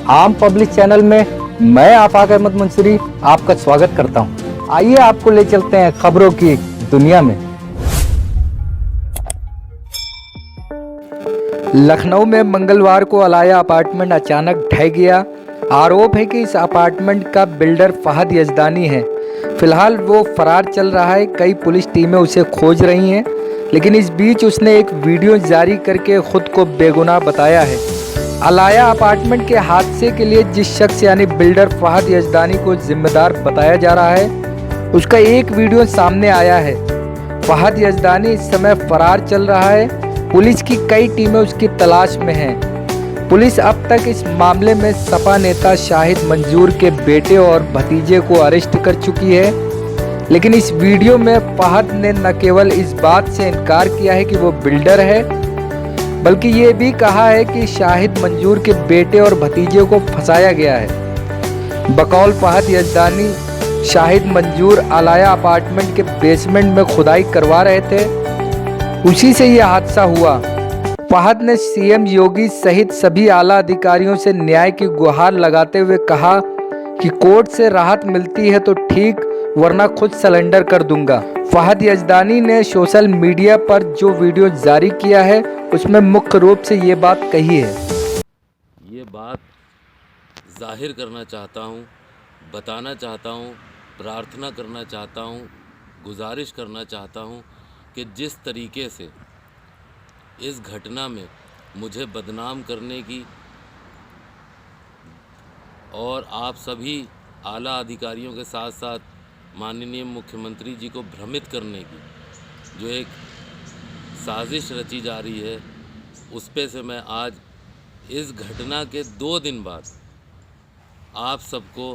आम public channel में मैं आफाक अहमद मंसूरी आपका स्वागत करता हूं। आइए आपको ले चलते हैं खबरों की दुनिया में। लखनऊ में मंगलवार को अलाया अपार्टमेंट अचानक ढह गया। आरोप है कि इस अपार्टमेंट का बिल्डर फहद यजदानी है। फिलहाल वो फरार चल रहा है। कई पुलिस टीमें उसे खोज रही हैं, लेकिन इस बीच उसने एक वीडियो जारी करके खुद को बेगुनाह बताया है। अलाया अपार्टमेंट के हादसे के लिए जिस शख्स यानी बिल्डर फहद यजदानी को जिम्मेदार बताया जा रहा है, उसका एक वीडियो सामने आया है। फहद यजदानी इस समय फरार चल रहा है। पुलिस की कई टीमें उसकी तलाश में हैं। पुलिस अब तक इस मामले में सपा नेता शाहिद मंजूर के बेटे और भतीजे को अरेस्ट कर चुकी है। लेकिन इस वीडियो में फहद ने न केवल इस बात से इनकार किया है कि वो बिल्डर है, बल्कि ये भी कहा है कि शाहिद मंजूर के बेटे और भतीजे को फंसाया गया है। बकौल फहद यजदानी, शाहिद मंजूर अलाया अपार्टमेंट के बेसमेंट में खुदाई करवा रहे थे, उसी से यह हादसा हुआ। फहद ने सीएम योगी सहित सभी आला अधिकारियों से न्याय की गुहार लगाते हुए कहा कि कोर्ट से राहत मिलती है तो ठीक, वरना खुद सरेंडर कर दूंगा। फहद यजदानी ने सोशल मीडिया पर जो वीडियो जारी किया है, उसमें मुख्य रूप से ये बात कही है। ये बात जाहिर करना चाहता हूँ, बताना चाहता हूँ, प्रार्थना करना चाहता हूँ, गुजारिश करना चाहता हूँ कि जिस तरीके से इस घटना में मुझे बदनाम करने की और आप सभी आला अधिकारियों के साथ साथ माननीय मुख्यमंत्री जी को भ्रमित करने की जो एक साजिश रची जा रही है, उस पे से मैं आज इस घटना के 2 दिन बाद आप सबको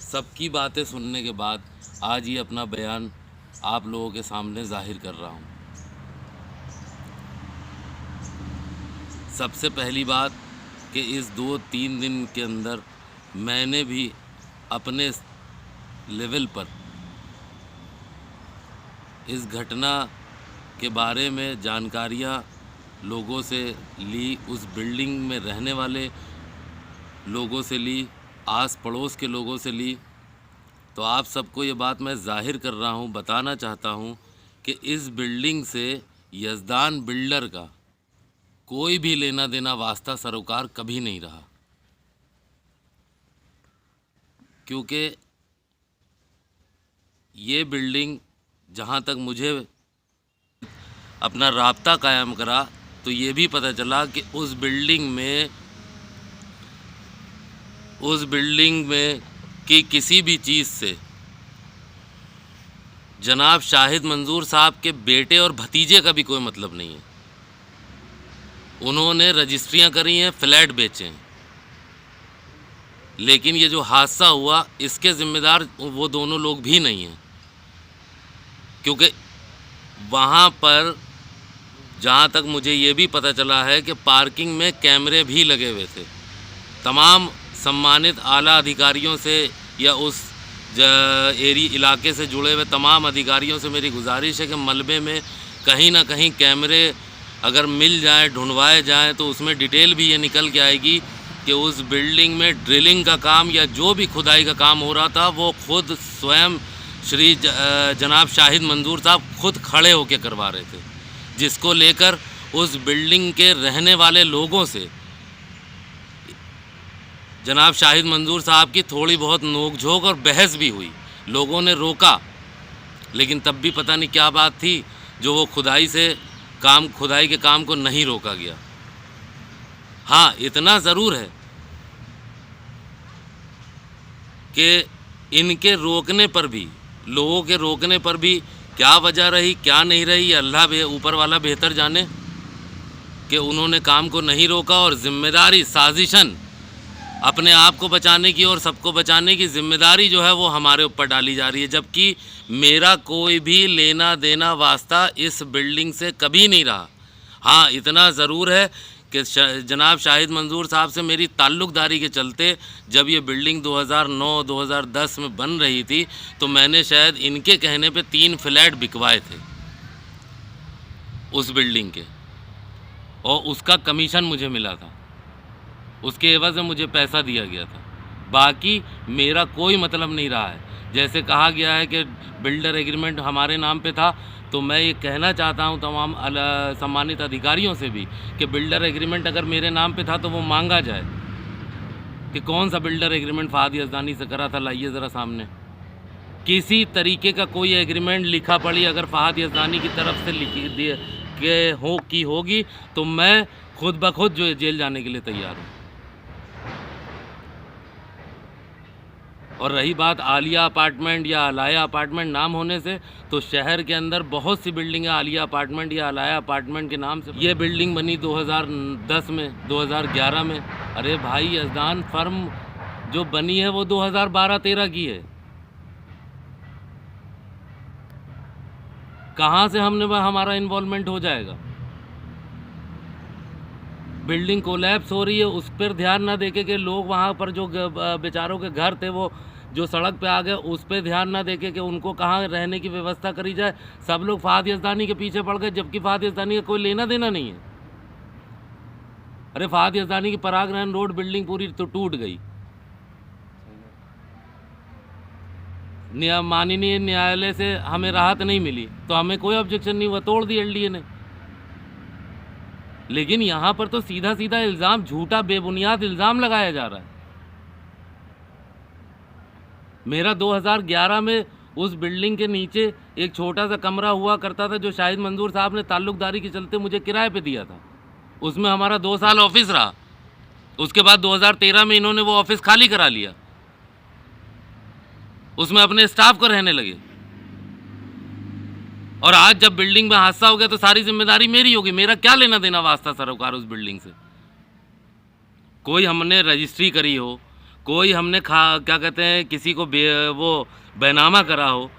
सबकी बातें सुनने के बाद आज ये अपना बयान आप लोगों के सामने जाहिर कर रहा हूँ। सबसे पहली बात कि इस 2-3 दिन के अंदर मैंने भी अपने लेवल पर इस घटना के बारे में जानकारियाँ लोगों से ली, उस बिल्डिंग में रहने वाले लोगों से ली, आस पड़ोस के लोगों से ली। तो आप सबको ये बात मैं जाहिर कर रहा हूँ, बताना चाहता हूँ कि इस बिल्डिंग से यजदान बिल्डर का कोई भी लेना देना वास्ता सरोकार कभी नहीं रहा, क्योंकि ये बिल्डिंग जहाँ तक मुझे अपना राब्ता कायम करा तो ये भी पता चला कि उस बिल्डिंग में कि किसी भी चीज़ से जनाब शाहिद मंजूर साहब के बेटे और भतीजे का भी कोई मतलब नहीं है। उन्होंने रजिस्ट्रियां करी हैं, फ्लैट बेचे हैं, लेकिन ये जो हादसा हुआ इसके ज़िम्मेदार वो दोनों लोग भी नहीं हैं, क्योंकि वहाँ पर जहाँ तक मुझे ये भी पता चला है कि पार्किंग में कैमरे भी लगे हुए थे। तमाम सम्मानित आला अधिकारियों से या उस इलाके से जुड़े हुए तमाम अधिकारियों से मेरी गुजारिश है कि मलबे में कहीं ना कहीं कैमरे अगर मिल जाए, ढूंढवाए जाएँ, तो उसमें डिटेल भी ये निकल के आएगी कि उस बिल्डिंग में ड्रिलिंग का काम या जो भी खुदाई का काम हो रहा था वो खुद स्वयं श्री जनाब शाहिद मंजूर साहब खुद खड़े होकर करवा रहे थे, जिसको लेकर उस बिल्डिंग के रहने वाले लोगों से जनाब शाहिद मंजूर साहब की थोड़ी बहुत नोक-झोंक और बहस भी हुई। लोगों ने रोका, लेकिन तब भी पता नहीं क्या बात थी जो वो खुदाई के काम को नहीं रोका गया। हाँ, इतना ज़रूर है कि इनके रोकने पर भी, लोगों के रोकने पर भी क्या वजह रही, क्या नहीं रही, अल्लाह ऊपर वाला बेहतर जाने, कि उन्होंने काम को नहीं रोका और ज़िम्मेदारी साजिशन अपने आप को बचाने की और सबको बचाने की ज़िम्मेदारी जो है वो हमारे ऊपर डाली जा रही है, जबकि मेरा कोई भी लेना देना वास्ता इस बिल्डिंग से कभी नहीं रहा। हाँ, इतना ज़रूर है कि जनाब शाहिद मंजूर साहब से मेरी ताल्लुक़दारी के चलते जब ये बिल्डिंग 2009-2010 में बन रही थी तो मैंने शायद इनके कहने पे 3 फ्लैट बिकवाए थे उस बिल्डिंग के, और उसका कमीशन मुझे मिला था। उसके एवज में मुझे पैसा दिया गया था। बाकी मेरा कोई मतलब नहीं रहा है। जैसे कहा गया है कि बिल्डर एग्रीमेंट हमारे नाम पे था, तो मैं ये कहना चाहता हूँ तमाम सम्मानित अधिकारियों से भी कि बिल्डर एग्रीमेंट अगर मेरे नाम पे था तो वो मांगा जाए कि कौन सा बिल्डर एग्रीमेंट फहद यज़दानी से करा था, लाइए ज़रा सामने। किसी तरीके का कोई एग्रीमेंट लिखा पड़ी अगर फहद यज़दानी की तरफ से लिखी होगी तो मैं खुद ब खुद जो जेल जाने के लिए तैयार हूँ। और रही बात आलिया अपार्टमेंट या अलाया अपार्टमेंट नाम होने से, तो शहर के अंदर बहुत सी बिल्डिंगें आलिया अपार्टमेंट या अलाया अपार्टमेंट के नाम से। ये बिल्डिंग बनी 2010 में, 2011 में। अरे भाई, यज़दान फर्म जो बनी है वो 2012-13 की है। कहाँ से हमारा इन्वॉल्वमेंट हो जाएगा? बिल्डिंग कोलैप्स हो रही है, उस पर ध्यान ना देके कि लोग वहाँ पर जो बेचारों के घर थे वो जो सड़क पे आ गए, उस पर ध्यान ना देके कि उनको कहाँ रहने की व्यवस्था करी जाए। सब लोग फहद यज़दानी के पीछे पड़ गए, जबकि फहद यज़दानी का कोई लेना देना नहीं है। अरे फहद यज़दानी की पराग रैन रोड बिल्डिंग पूरी तो टूट गई। माननीय न्यायालय से हमें राहत नहीं मिली तो हमें कोई ऑब्जेक्शन नहीं हुआ, तोड़ दी एलडीए ने। लेकिन यहाँ पर तो सीधा सीधा इल्ज़ाम, झूठा बेबुनियाद इल्ज़ाम लगाया जा रहा है। मेरा 2011 में उस बिल्डिंग के नीचे एक छोटा सा कमरा हुआ करता था जो शाहिद मंजूर साहब ने ताल्लुकदारी के चलते मुझे किराए पे दिया था। उसमें हमारा 2 साल ऑफिस रहा। उसके बाद 2013 में इन्होंने वो ऑफिस खाली करा लिया, उसमें अपने स्टाफ को रहने लगे। और आज जब बिल्डिंग में हादसा हो गया तो सारी जिम्मेदारी मेरी होगी। मेरा क्या लेना देना वास्ता सरोकार उस बिल्डिंग से? कोई हमने रजिस्ट्री करी हो, कोई हमने क्या कहते हैं किसी को वो बैनामा करा हो,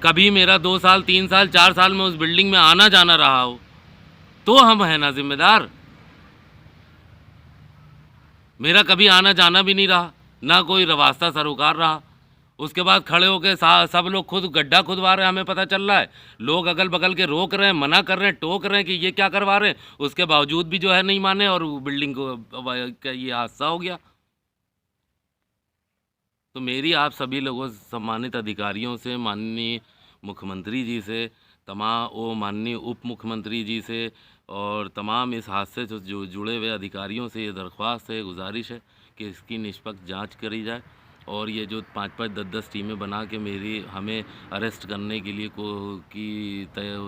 कभी मेरा 2 साल 3 साल 4 साल में उस बिल्डिंग में आना जाना रहा हो, तो हम हैं ना जिम्मेदार। मेरा कभी आना जाना भी नहीं रहा, ना कोई वास्ता सरोकार रहा। उसके बाद खड़े होकर सब लोग खुद गड्ढा खुदवा रहे हैं, हमें पता चल रहा है। लोग अगल बगल के रोक रहे हैं, मना कर रहे हैं, टोक रहे हैं कि ये क्या करवा रहे हैं। उसके बावजूद भी जो है नहीं माने और बिल्डिंग को ये हादसा हो गया। तो मेरी आप सभी लोगों, सम्मानित अधिकारियों से, माननीय मुख्यमंत्री जी से, माननीय उप मुख्यमंत्री जी से और तमाम इस हादसे से जो जुड़े हुए अधिकारियों से ये दरख्वास्त है, गुजारिश है कि इसकी निष्पक्ष जांच करी जाए। और ये जो 5-5 10-10 टीमें बना के हमें अरेस्ट करने के लिए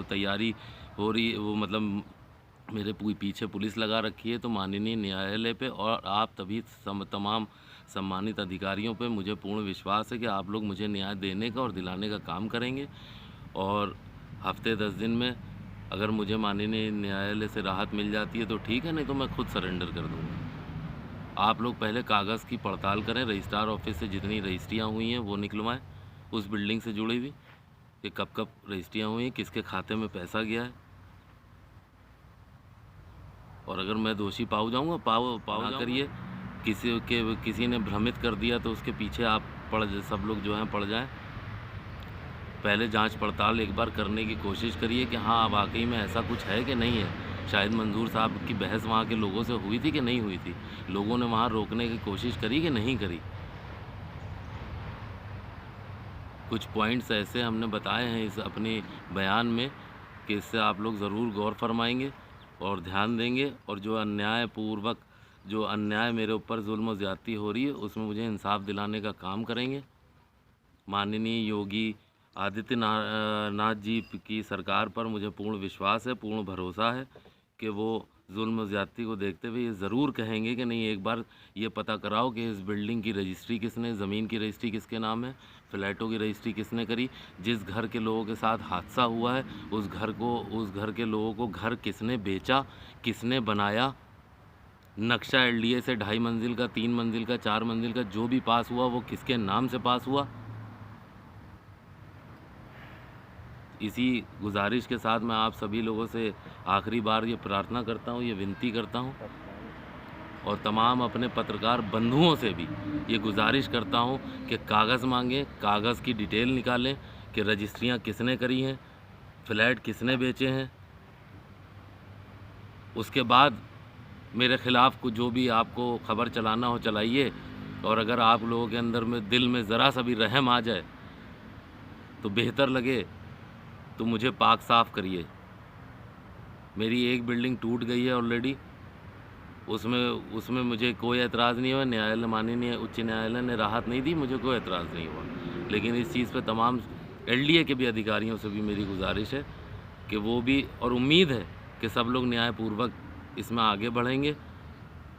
तैयारी हो रही है, वो मतलब मेरे पीछे पुलिस लगा रखी है। तो माननीय न्यायालय पे और आप तमाम सम्मानित अधिकारियों पे मुझे पूर्ण विश्वास है कि आप लोग मुझे न्याय देने का और दिलाने का काम करेंगे। और हफ्ते 10 दिन में अगर मुझे माननीय न्यायालय से राहत मिल जाती है तो ठीक है, नहीं तो मैं खुद सरेंडर कर दूँगा। आप लोग पहले कागज़ की पड़ताल करें, रजिस्ट्रार ऑफिस से जितनी रजिस्ट्रियाँ हुई हैं वो निकलवाएं उस बिल्डिंग से जुड़ी हुई, कि कब कब रजिस्ट्रियाँ हुई हैं, किसके खाते में पैसा गया है। और अगर मैं दोषी पाऊ जाऊँगा, पाऊ करिए, किसी ने भ्रमित कर दिया तो उसके पीछे आप सब लोग जो हैं पड़ जाएं। पहले जांच पड़ताल एक बार करने की कोशिश करिए कि हाँ वाकई में ऐसा कुछ है कि नहीं है। शाहिद मंजूर साहब की बहस वहाँ के लोगों से हुई थी कि नहीं हुई थी? लोगों ने वहाँ रोकने की कोशिश करी कि नहीं करी? कुछ पॉइंट्स ऐसे हमने बताए हैं इस अपने बयान में कि इससे आप लोग ज़रूर गौर फरमाएंगे और ध्यान देंगे। और जो अन्याय मेरे ऊपर जुल्म और ज़्यादती हो रही है उसमें मुझे इंसाफ दिलाने का काम करेंगे। माननीय योगी आदित्यनाथ जी की सरकार पर मुझे पूर्ण विश्वास है, पूर्ण भरोसा है कि वो जुल्म ज़्यादती को देखते हुए ये ज़रूर कहेंगे कि नहीं, एक बार ये पता कराओ कि इस बिल्डिंग की रजिस्ट्री किसने, ज़मीन की रजिस्ट्री किसके नाम है, फ्लैटों की रजिस्ट्री किसने करी, जिस घर के लोगों के साथ हादसा हुआ है उस घर के लोगों को घर किसने बेचा, किसने बनाया, नक्शा एलडीए से 2.5 मंजिल का, 3 मंजिल का, 4 मंजिल का जो भी पास हुआ वो किसके नाम से पास हुआ। इसी गुजारिश के साथ मैं आप सभी लोगों से आखिरी बार ये प्रार्थना करता हूँ, ये विनती करता हूँ और तमाम अपने पत्रकार बंधुओं से भी ये गुजारिश करता हूँ कि कागज़ मांगें, कागज़ की डिटेल निकालें कि रजिस्ट्रियाँ किसने करी हैं, फ्लैट किसने बेचे हैं। उसके बाद मेरे ख़िलाफ़ कुछ जो भी आपको खबर चलाना हो चलाइए, और अगर आप लोगों के अंदर में दिल में ज़रा सा भी रहम आ जाए तो बेहतर लगे तो मुझे पाक साफ़ करिए। मेरी एक बिल्डिंग टूट गई है ऑलरेडी, उसमें मुझे कोई एतराज़ नहीं हुआ। न्यायालय, माननीय उच्च न्यायालय ने राहत नहीं दी, मुझे कोई एतराज़ नहीं हुआ। लेकिन इस चीज़ पे तमाम एलडीए के भी अधिकारियों से भी मेरी गुजारिश है कि वो भी, और उम्मीद है कि सब लोग न्यायपूर्वक इसमें आगे बढ़ेंगे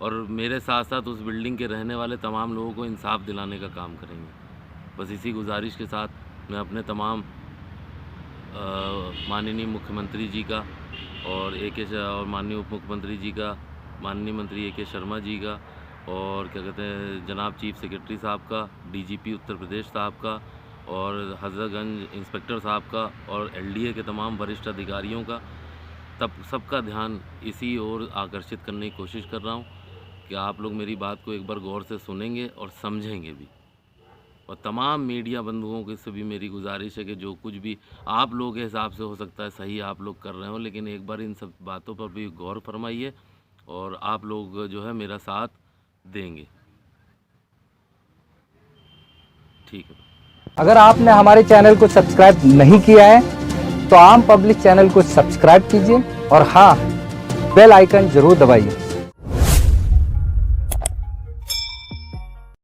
और मेरे साथ साथ उस बिल्डिंग के रहने वाले तमाम लोगों को इंसाफ दिलाने का काम करेंगे। बस इसी गुजारिश के साथ मैं अपने तमाम माननीय मुख्यमंत्री जी का और और माननीय उप मुख्यमंत्री जी का, माननीय मंत्री ए के शर्मा जी का, और क्या कहते हैं जनाब चीफ सेक्रेटरी साहब का, डीजीपी उत्तर प्रदेश साहब का, और हज़रतगंज इंस्पेक्टर साहब का, और एलडीए के तमाम वरिष्ठ अधिकारियों का, तब सबका ध्यान इसी ओर आकर्षित करने की कोशिश कर रहा हूँ कि आप लोग मेरी बात को एक बार गौर से सुनेंगे और समझेंगे भी। और तमाम मीडिया बंधुओं के से भी मेरी गुजारिश है कि जो कुछ भी आप लोगों के हिसाब से हो सकता है सही आप लोग कर रहे हो, लेकिन एक बार इन सब बातों पर भी गौर फरमाइए और आप लोग जो है मेरा साथ देंगे। ठीक है। अगर आपने हमारे चैनल को सब्सक्राइब नहीं किया है तो आम पब्लिक चैनल को सब्सक्राइब कीजिए और हाँ, बेल आइकन जरूर दबाइए।